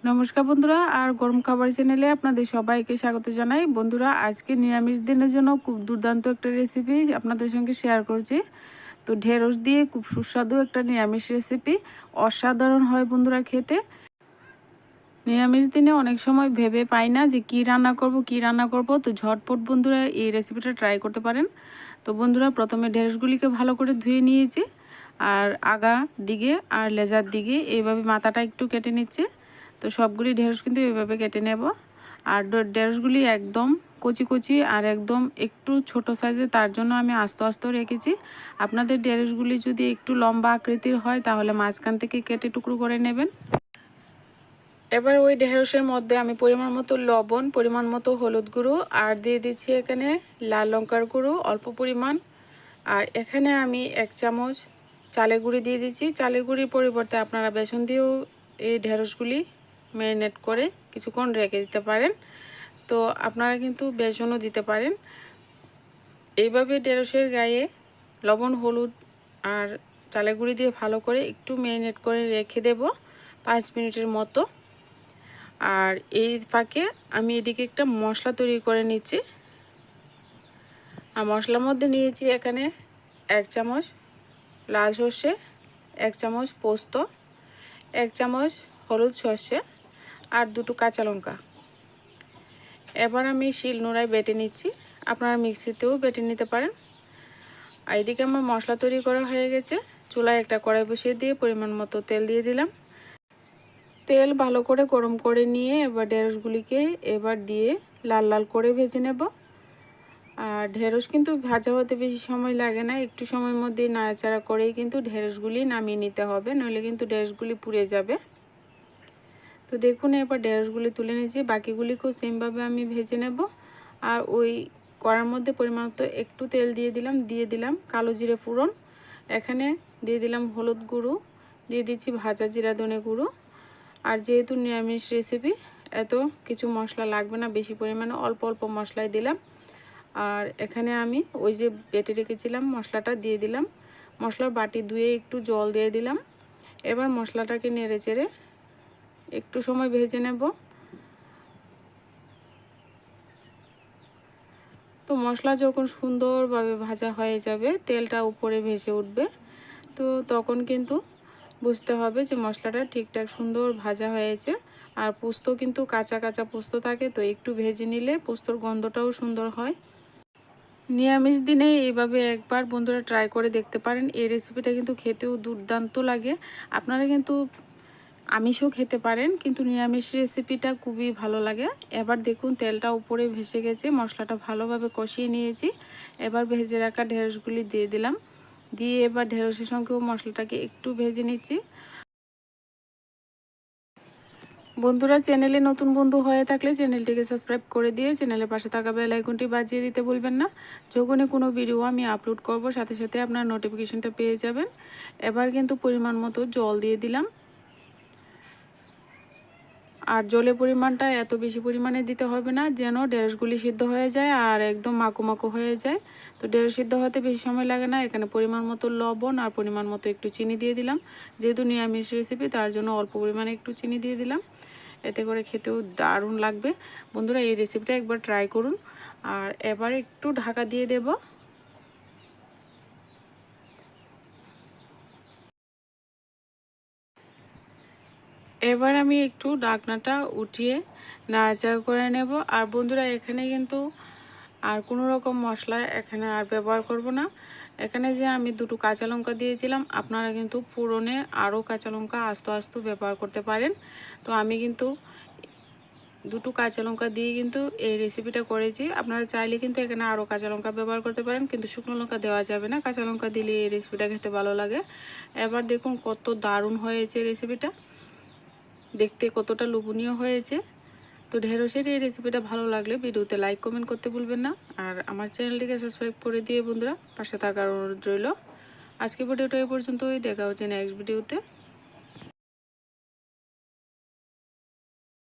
নমস্কার বন্ধুরা, আর গরম খাবার চ্যানেলে আপনাদের সবাইকে স্বাগত জানাই। বন্ধুরা, আজকে নিরামিষ দিনের জন্য খুব দুর্দান্ত একটা রেসিপি আপনাদের সঙ্গে শেয়ার করছি। তো ঢেঁড়স দিয়ে খুব সুস্বাদু একটা নিরামিষ রেসিপি, অসাধারণ হয় বন্ধুরা খেতে। নিরামিষ দিনে অনেক সময় ভেবে পাই না যে কি রান্না করব, তো ঝটপট বন্ধুরা এই রেসিপিটা ট্রাই করতে পারেন। তো বন্ধুরা, প্রথমে ঢেঁড়সগুলিকে ভালো করে ধুয়ে নিয়েছি, আর আগা দিকে আর লেজার দিকে এইভাবে মাথাটা একটু কেটে নিচ্ছে। তো সবগুলি ঢেঁড়স কিন্তু এইভাবে কেটে নেব। আর ঢেঁড়সগুলি একদম কচি কচি আর একদম একটু ছোট সাইজে, তার জন্য আমি আস্তে আস্তে রেখেছি। আপনাদের ঢেঁড়সগুলি যদি একটু লম্বা আকৃতির হয় তাহলে মাঝখান থেকে কেটে টুকরো করে নেবেন। এবার ওই ঢেঁড়সের মধ্যে আমি পরিমাণ মতো লবণ, পরিমাণ মতো হলুদ গুঁড়ো আর দিয়ে দিচ্ছি এখানে লাল লঙ্কার গুঁড়ো অল্প পরিমাণ। আর এখানে আমি 1 চামচ চালের গুঁড়ি দিয়ে দিচ্ছি। চালের গুঁড়ির পরিবর্তে আপনারা বেসন দিয়েও এই ঢেঁড়সগুলি ম্যারিনেট করে কিছুক্ষণ রেখে দিতে পারেন। তো আপনারা কিন্তু বেসনও দিতে পারেন। এইভাবে ঢেঁড়সের গায়ে লবণ, হলুদ আর চালের গুঁড়ি দিয়ে ভালো করে একটু ম্যারিনেট করে রেখে দেব 5 মিনিটের মতো। আর এই ফাঁকে আমি এদিকে একটা মশলা তৈরি করে নিচ্ছি। আর মশলার মধ্যে নিয়েছি এখানে 1 চামচ লাল সর্ষে, 1 চামচ পোস্ত, 1 চামচ হলুদ সর্ষে আর 2টো কাঁচা লঙ্কা। এবার আমি শিলনোড়ায় বেটে নিচ্ছি, আপনারা মিক্সিতেও বেটে নিতে পারেন। আর এদিকে আমার মশলা তৈরি করা হয়ে গেছে। চুলায় একটা কড়াই বসিয়ে দিয়ে পরিমাণ মতো তেল দিয়ে দিলাম। তেল ভালো করে গরম করে নিয়ে এবার ঢেঁড়সগুলিকে এবার দিয়ে লাল লাল করে ভেজে নেব। আর ঢেঁড়স কিন্তু ভাজা হতে বেশি সময় লাগে না, একটু সময়ের মধ্যেই নাড়াচাড়া করেই কিন্তু ঢেঁড়সগুলি নামিয়ে নিতে হবে, নইলে কিন্তু ঢেঁড়সগুলি পুড়ে যাবে। তো দেখুন, এবার ঢেঁড়সগুলি তুলে নিয়েছি, বাকিগুলিকেও সেমভাবে আমি ভেজে নেব। আর ওই কড়ার মধ্যে পরিমাণ মতো একটু তেল দিয়ে দিলাম কালো জিরে ফোড়ন, এখানে দিয়ে দিলাম হলুদ গুঁড়ো, দিয়ে দিচ্ছি ভাজা জিরা ধনে গুঁড়ো। আর যেহেতু নিরামিষ রেসিপি এত কিছু মশলা লাগবে না, বেশি পরিমাণে অল্প অল্প মশলাই দিলাম। আর এখানে আমি ওই যে বেটে রেখেছিলাম মশলাটা দিয়ে দিলাম। মশলার বাটি ধুয়ে একটু জল দিয়ে দিলাম। এবার মশলাটাকে নেড়ে চেড়ে একটু সময় ভেজে নেব। তো মশলা যখন সুন্দরভাবে ভাজা হয়ে যাবে, তেলটা উপরে ভেসে উঠবে, তো তখন কিন্তু বুঝতে হবে যে মশলাটা ঠিকঠাক সুন্দর ভাজা হয়েছে। আর পোস্ত কিন্তু কাঁচা কাঁচা পোস্ত থাকে, তো একটু ভেজে নিলে পোস্তর গন্ধটাও সুন্দর হয়। নিরামিষ দিনে এইভাবে একবার বন্ধুরা ট্রাই করে দেখতে পারেন। এই রেসিপিটা কিন্তু খেতেও দুর্দান্ত লাগে। আপনারা কিন্তু আমিষও খেতে পারেন, কিন্তু নিরামিষ রেসিপিটা খুবই ভালো লাগে। এবার দেখুন তেলটা উপরে ভেসে গেছে, মশলাটা ভালোভাবে কষিয়ে নিয়েছি। এবার ভেজে রাখা ঢেঁড়সগুলি দিয়ে দিলাম, দিয়ে এবার ঢেঁড়সের সঙ্গেও মশলাটাকে একটু ভেজে নিচ্ছি। বন্ধুরা, চ্যানেলে নতুন বন্ধু হয়ে থাকলে চ্যানেলটিকে সাবস্ক্রাইব করে দিয়ে চ্যানেলের পাশে থাকা বেল আইকনটি বাজিয়ে দিতে ভুলবেন না। যখনই কোনো ভিডিও আমি আপলোড করব সাথে সাথে আপনার নোটিফিকেশনটা পেয়ে যাবেন। এবার কিন্তু পরিমাণ মতো জল দিয়ে দিলাম। আর জলের পরিমাণটা এত বেশি পরিমাণে দিতে হবে না, যেন ঢেঁড়সগুলি সিদ্ধ হয়ে যায় আর একদম মাখো মাখো হয়ে যায়। তো ঢেঁড়স সিদ্ধ হতে বেশি সময় লাগে না। এখানে পরিমাণ মতো লবণ আর পরিমাণ মতো একটু চিনি দিয়ে দিলাম। যেহেতু নিরামিষ রেসিপি, তার জন্য অল্প পরিমাণে একটু চিনি দিয়ে দিলাম। এতে করে খেতেও দারুণ লাগবে। বন্ধুরা, এই রেসিপিটা একবার ট্রাই করুন। আর এবার একটু ঢাকা দিয়ে দেব। এবার আমি একটু ঢাকনাটা উঠিয়ে নাড়াচাড়া করে নেব। আর বন্ধুরা, এখানে কিন্তু আর কোনো রকম মশলা এখানে আর ব্যবহার করব না। এখানে যে আমি 2টো কাঁচা লঙ্কা দিয়েছিলাম, আপনারা কিন্তু ফোড়নে আরও কাঁচা লঙ্কা আস্ত আস্ত ব্যবহার করতে পারেন। তো আমি কিন্তু 2টো কাঁচা লঙ্কা দিয়ে কিন্তু এই রেসিপিটা করেছি। আপনারা চাইলে কিন্তু এখানে আরও কাঁচা লঙ্কা ব্যবহার করতে পারেন, কিন্তু শুকনো লঙ্কা দেওয়া যাবে না, কাঁচা লঙ্কা দিলে এই রেসিপিটা খেতে ভালো লাগে। এবার দেখুন কত দারুণ হয়েছে রেসিপিটা, দেখতে কতটা লোভনীয় হয়েছে। তো ঢেঁড়সের এই রেসিপিটা ভালো লাগলে ভিডিওতে লাইক কমেন্ট করতে ভুলবেন না। আর আমার চ্যানেলটিকে সাবস্ক্রাইব করে দিয়ে বন্ধুরা পাশে থাকার অনুরোধ রইল। আজকে ভিডিওটা এই পর্যন্তই, দেখা হচ্ছে নেক্সট ভিডিওতে।